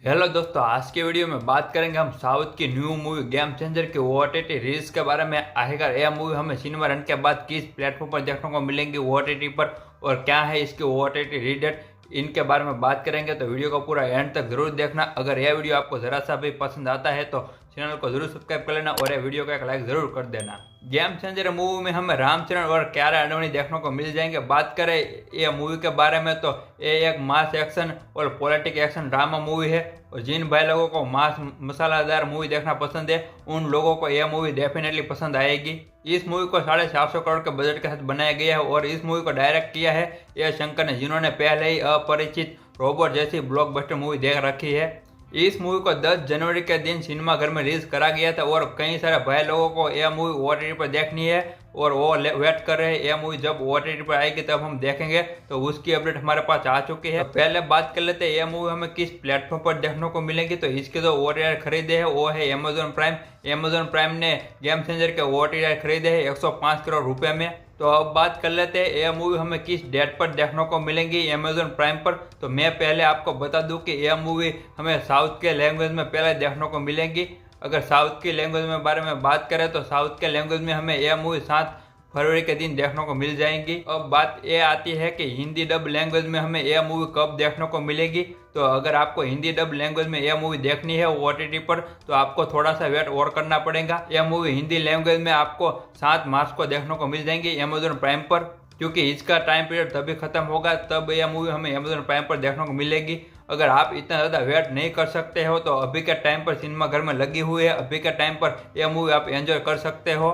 Hello दोस्तों, आज के वीडियो में बात करेंगे हम साउथ की न्यू मूवी गेम चेंजर की ओटीटी रिलीज के बारे में। आखिरकार यह मूवी हमें सिनेमा रन के बाद किस प्लेटफॉर्म पर देखने को मिलेंगी ओटीटी पर, और क्या है इसकी ओटीटी रीडेट, इनके बारे में बात करेंगे। तो वीडियो को पूरा एंड तक जरूर देखना। अगर यह वीडियो आपको जरा सा भी पसंद आता है तो चैनल को जरूर सब्सक्राइब कर लेना और यह वीडियो को एक लाइक जरूर कर देना। गेम चेंजर मूवी में हमें रामचरण और क्यारा आडवाणी देखने को मिल जाएंगे। बात करें ये मूवी के बारे में तो ये एक मास एक्शन और पॉलिटिक एक्शन ड्रामा मूवी है, और जिन भाई लोगों को मास मसालादार मूवी देखना पसंद है उन लोगों को यह मूवी डेफिनेटली पसंद आएगी। इस मूवी को 750 करोड़ के बजट के साथ बनाया गया है और इस मूवी को डायरेक्ट किया है ए शंकर ने, जिन्होंने पहले ही अपरिचित, रोबोट जैसी ब्लॉकबस्टर मूवी देख रखी है। इस मूवी को 10 जनवरी के दिन सिनेमाघर में रिलीज करा गया था और कई सारे भाई लोगों को यह मूवी ओटीटी पर देखनी है और वो वेट कर रहे हैं। यह मूवी जब ओटीटी पर आएगी तब हम देखेंगे, तो उसकी अपडेट हमारे पास आ चुकी है। तो पहले बात कर लेते हैं यह मूवी हमें किस प्लेटफॉर्म पर देखने को मिलेगी। तो इसके जो ओटीटी खरीदे हैं वो है अमेजोन प्राइम। अमेजोन प्राइम ने गेम चेंजर के ओटीटी खरीदे हैं 105 करोड़ रुपए में। तो अब बात कर लेते हैं यह मूवी हमें किस डेट पर देखने को मिलेंगी अमेजोन प्राइम पर। तो मैं पहले आपको बता दूं कि यह मूवी हमें साउथ के लैंग्वेज में पहले देखने को मिलेंगी। अगर साउथ की लैंग्वेज में बारे में बात करें तो साउथ के लैंग्वेज में हमें यह मूवी 7 फरवरी के दिन देखने को मिल जाएंगी। अब बात ये आती है कि हिंदी डब लैंग्वेज में हमें यह मूवी कब देखने को मिलेगी। तो अगर आपको हिंदी डब लैंग्वेज में यह मूवी देखनी है ओटीटी पर तो आपको थोड़ा सा वेट और करना पड़ेगा। यह मूवी हिंदी लैंग्वेज में आपको 7 मार्च को देखने को मिल जाएंगी अमेजोन प्राइम पर, क्योंकि इसका टाइम पीरियड तभी खत्म होगा तब यह मूवी हमें अमेजोन प्राइम पर देखने को मिलेगी। अगर आप इतना ज़्यादा वेट नहीं कर सकते हो तो अभी के टाइम पर सिनेमा घर में लगी हुई है, अभी के टाइम पर यह मूवी आप एंजॉय कर सकते हो।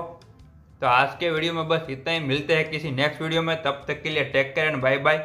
तो आज के वीडियो में बस इतना ही। मिलते हैं किसी नेक्स्ट वीडियो में, तब तक के लिए take care and bye bye.